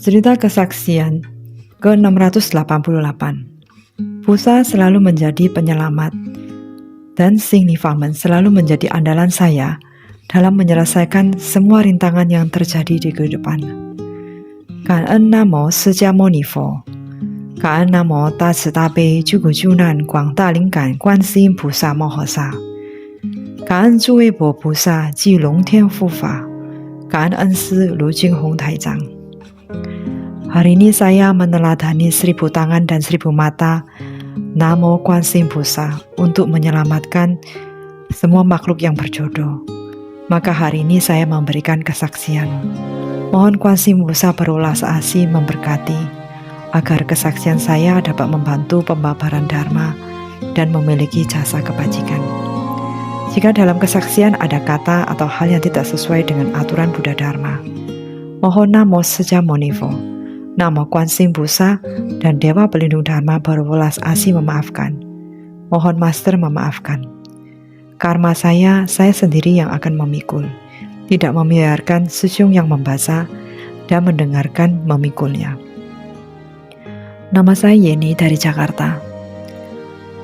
Cerita kesaksian ke-688. Busa selalu menjadi penyelamat dan Signifamen selalu menjadi andalan saya dalam menyelesaikan semua rintangan yang terjadi di kehidupan. Kangen namo sejamo nifo, kangen namo ta citabe juga junan guang da lingkan guansin busa mohosa, kangen zuwe bo busa ji long tian fufa, kangen ensi lu jinghong taijang. Hari ini saya meneladani 1000 tangan dan 1000 mata Namo Guansin Busa untuk menyelamatkan semua makhluk yang berjodoh. Maka hari ini saya memberikan kesaksian. Mohon Guansin Busa berulas asih memberkati agar kesaksian saya dapat membantu pembabaran Dharma dan memiliki jasa kebajikan. Jika dalam kesaksian ada kata atau hal yang tidak sesuai dengan aturan Buddha Dharma, mohon Namo Sejamo Nifo, Namo Guansin Busa dan Dewa Pelindung Dharma berwelas asih memaafkan. Mohon Master memaafkan. Karma saya sendiri yang akan memikul, tidak membiarkan Sejong yang membasa dan mendengarkan memikulnya. Nama saya Yeni dari Jakarta.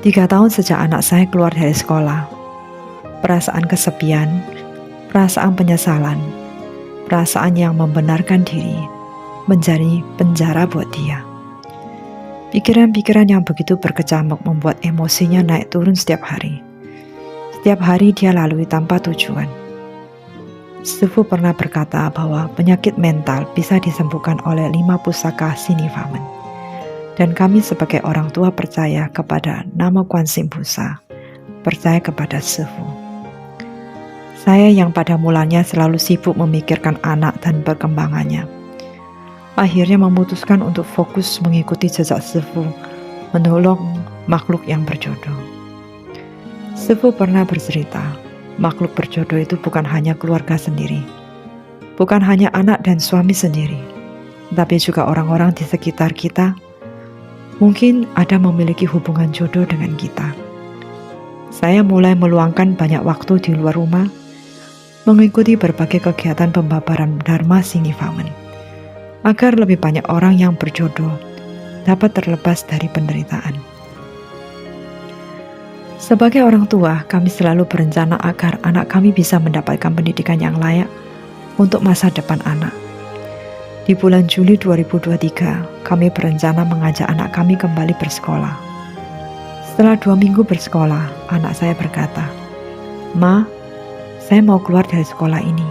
3 tahun sejak anak saya keluar dari sekolah. Perasaan kesepian, perasaan penyesalan, perasaan yang membenarkan diri menjadi penjara buat dia. Pikiran-pikiran yang begitu berkecamuk membuat emosinya naik turun setiap hari. Setiap hari dia lalui tanpa tujuan. Sifu pernah berkata bahwa penyakit mental bisa disembuhkan oleh 5 pusaka Signifamen. Dan kami sebagai orang tua percaya kepada Namo Guansin Busa, percaya kepada Sifu. Saya yang pada mulanya selalu sibuk memikirkan anak dan perkembangannya, akhirnya memutuskan untuk fokus mengikuti jejak Sifu, menolong makhluk yang berjodoh. Sifu pernah bercerita, makhluk berjodoh itu bukan hanya keluarga sendiri, bukan hanya anak dan suami sendiri, tapi juga orang-orang di sekitar kita. Mungkin ada memiliki hubungan jodoh dengan kita. Saya mulai meluangkan banyak waktu di luar rumah, mengikuti berbagai kegiatan pembabaran Dharma Signifamen, agar lebih banyak orang yang berjodoh dapat terlepas dari penderitaan. Sebagai orang tua, kami selalu berencana agar anak kami bisa mendapatkan pendidikan yang layak untuk masa depan anak. Di bulan Juli 2023, kami berencana mengajak anak kami kembali bersekolah. Setelah 2 minggu bersekolah, anak saya berkata, "Ma, saya mau keluar dari sekolah ini.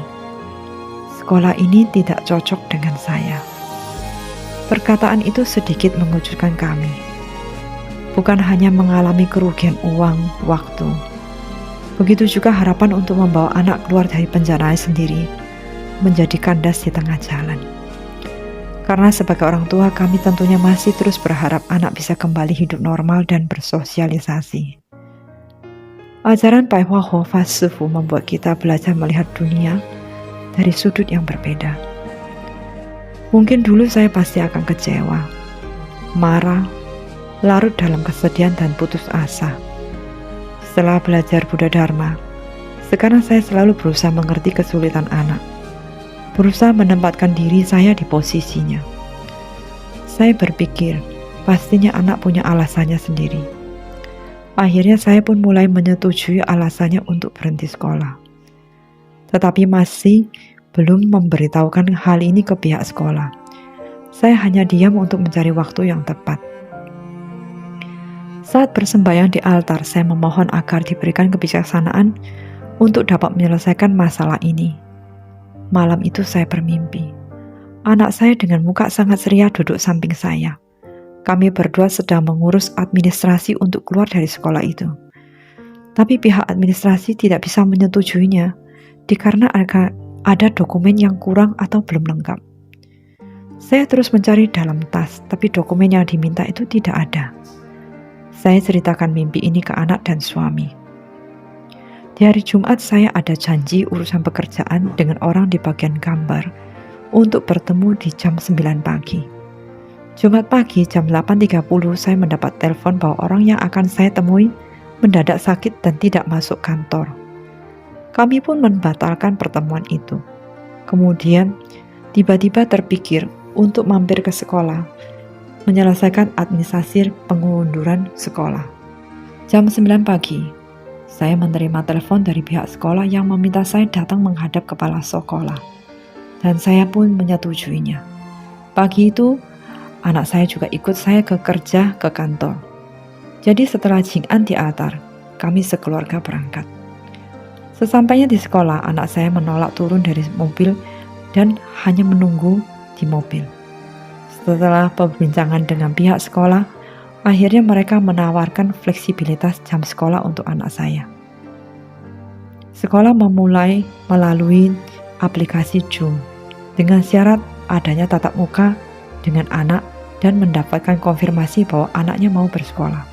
Sekolah ini tidak cocok dengan saya." Perkataan itu sedikit mengejutkan kami. Bukan hanya mengalami kerugian uang, waktu. Begitu juga harapan untuk membawa anak keluar dari penjara sendiri menjadi kandas di tengah jalan. Karena sebagai orang tua, kami tentunya masih terus berharap anak bisa kembali hidup normal dan bersosialisasi. Ajaran Pai Hua Ho Fa Sifu membuat kita belajar melihat dunia dari sudut yang berbeda. Mungkin dulu saya pasti akan kecewa, marah, larut dalam kesedihan dan putus asa. Setelah belajar Buddha Dharma, sekarang saya selalu berusaha mengerti kesulitan anak, berusaha menempatkan diri saya di posisinya. Saya berpikir, pastinya anak punya alasannya sendiri. Akhirnya saya pun mulai menyetujui alasannya untuk berhenti sekolah. Tetapi masih belum memberitahukan hal ini ke pihak sekolah. Saya hanya diam untuk mencari waktu yang tepat. Saat bersembahyang di altar, saya memohon agar diberikan kebijaksanaan untuk dapat menyelesaikan masalah ini. Malam itu saya bermimpi. Anak saya dengan muka sangat ceria duduk samping saya. Kami berdua sedang mengurus administrasi untuk keluar dari sekolah itu. Tapi pihak administrasi tidak bisa menyetujuinya, dikarenakan ada dokumen yang kurang atau belum lengkap. Saya terus mencari dalam tas, tapi dokumen yang diminta itu tidak ada. Saya ceritakan mimpi ini ke anak dan suami. Di hari Jumat saya ada janji urusan pekerjaan dengan orang di bagian gambar untuk bertemu di jam 9 pagi. Jumat pagi jam 8.30 saya mendapat telepon bahwa orang yang akan saya temui mendadak sakit dan tidak masuk kantor. Kami pun membatalkan pertemuan itu. Kemudian tiba-tiba terpikir untuk mampir ke sekolah, menyelesaikan administrasi pengunduran sekolah. Jam 9 pagi, saya menerima telepon dari pihak sekolah yang meminta saya datang menghadap kepala sekolah, dan saya pun menyetujuinya. Pagi itu, anak saya juga ikut saya kerja ke kantor. Jadi setelah Jing'an diantar, kami sekeluarga berangkat. Sesampainya di sekolah, anak saya menolak turun dari mobil dan hanya menunggu di mobil. Setelah perbincangan dengan pihak sekolah, akhirnya mereka menawarkan fleksibilitas jam sekolah untuk anak saya. Sekolah memulai melalui aplikasi Zoom dengan syarat adanya tatap muka dengan anak dan mendapatkan konfirmasi bahwa anaknya mau bersekolah.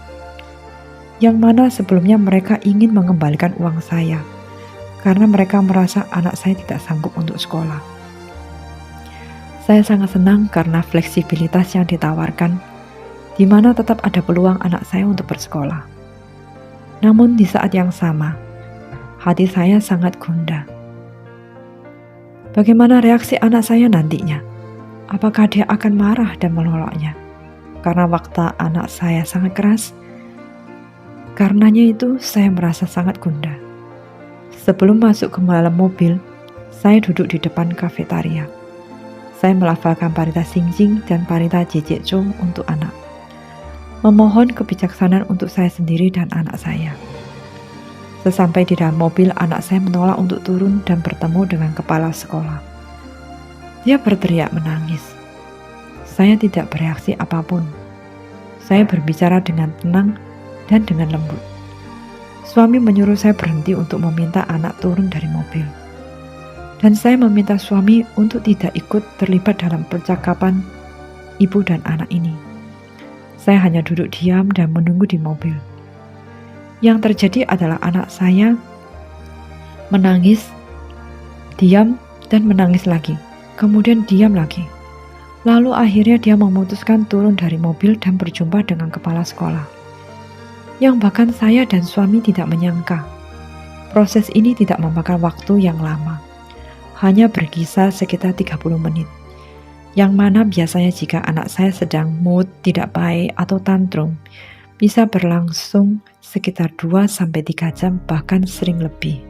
Yang mana sebelumnya mereka ingin mengembalikan uang saya karena mereka merasa anak saya tidak sanggup untuk sekolah. Saya sangat senang karena fleksibilitas yang ditawarkan, di mana tetap ada peluang anak saya untuk bersekolah. Namun di saat yang sama, hati saya sangat gundah. Bagaimana reaksi anak saya nantinya? Apakah dia akan marah dan menolaknya? Karena waktu anak saya sangat keras. Karenanya itu saya merasa sangat gundah. Sebelum masuk ke dalam mobil, saya duduk di depan kafetaria. Saya melafalkan parita Xingjing dan parita Jie-Jie-Zhou untuk anak. Memohon kebijaksanaan untuk saya sendiri dan anak saya. Sesampai di dalam mobil, anak saya menolak untuk turun dan bertemu dengan kepala sekolah. Dia berteriak menangis. Saya tidak bereaksi apapun. Saya berbicara dengan tenang dan dengan lembut. Suami menyuruh saya berhenti untuk meminta anak turun dari mobil. Dan saya meminta suami untuk tidak ikut terlibat dalam percakapan ibu dan anak ini. Saya hanya duduk diam dan menunggu di mobil. Yang terjadi adalah anak saya menangis, diam, dan menangis lagi. Kemudian diam lagi. Lalu akhirnya dia memutuskan turun dari mobil dan berjumpa dengan kepala sekolah. Yang bahkan saya dan suami tidak menyangka. Proses ini tidak memakan waktu yang lama. Hanya berkisar sekitar 30 menit. Yang mana biasanya jika anak saya sedang mood tidak baik atau tantrum, bisa berlangsung sekitar 2-3 jam, bahkan sering lebih.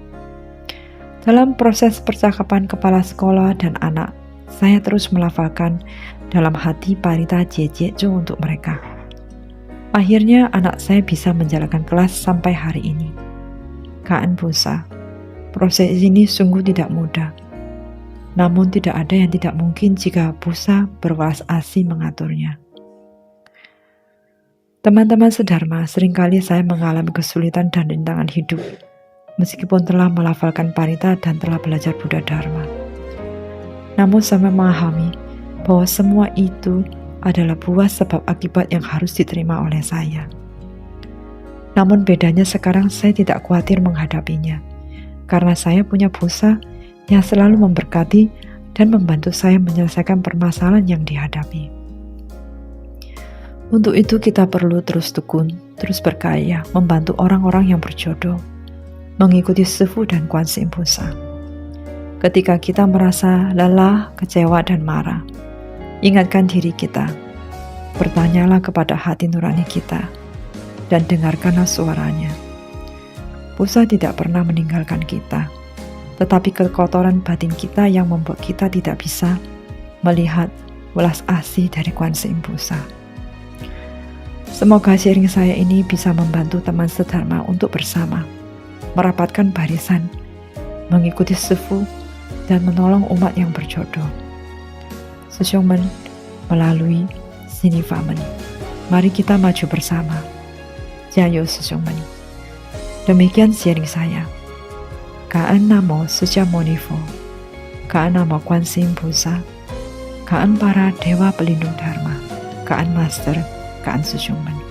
Dalam proses percakapan kepala sekolah dan anak, saya terus melafalkan dalam hati parita Jie-Jie-Zhou untuk mereka. Akhirnya anak saya bisa menjalankan kelas sampai hari ini. Kaan Busa, proses ini sungguh tidak mudah. Namun tidak ada yang tidak mungkin jika Busa berwelas asih mengaturnya. Teman-teman sedharma, seringkali saya mengalami kesulitan dan rintangan hidup, meskipun telah melafalkan parita dan telah belajar Buddha Dharma. Namun saya memahami bahwa semua itu adalah buah sebab akibat yang harus diterima oleh saya. Namun bedanya sekarang saya tidak khawatir menghadapinya, karena saya punya Busa yang selalu memberkati dan membantu saya menyelesaikan permasalahan yang dihadapi. Untuk itu kita perlu terus tekun, terus berkarya, membantu orang-orang yang berjodoh, mengikuti Sifu dan Kuan Yin Busa. Ketika kita merasa lelah, kecewa, dan marah, ingatkan diri kita, bertanyalah kepada hati nurani kita, dan dengarkanlah suaranya. Busa tidak pernah meninggalkan kita, tetapi kekotoran batin kita yang membuat kita tidak bisa melihat welas asih dari Kuan Yin Busa. Semoga sharing saya ini bisa membantu teman sedharma untuk bersama merapatkan barisan, mengikuti Sifu, dan menolong umat yang berjodoh. Sesyongmen melalui Sinifamen. Mari kita maju bersama. Jayo Sesyongmen. Demikian sharing saya. Kaan namo Suja Monifo. Kaan namo Kuan Yin Busa. Kaan para dewa pelindung dharma. Kaan master, Kaan Sesyongmen.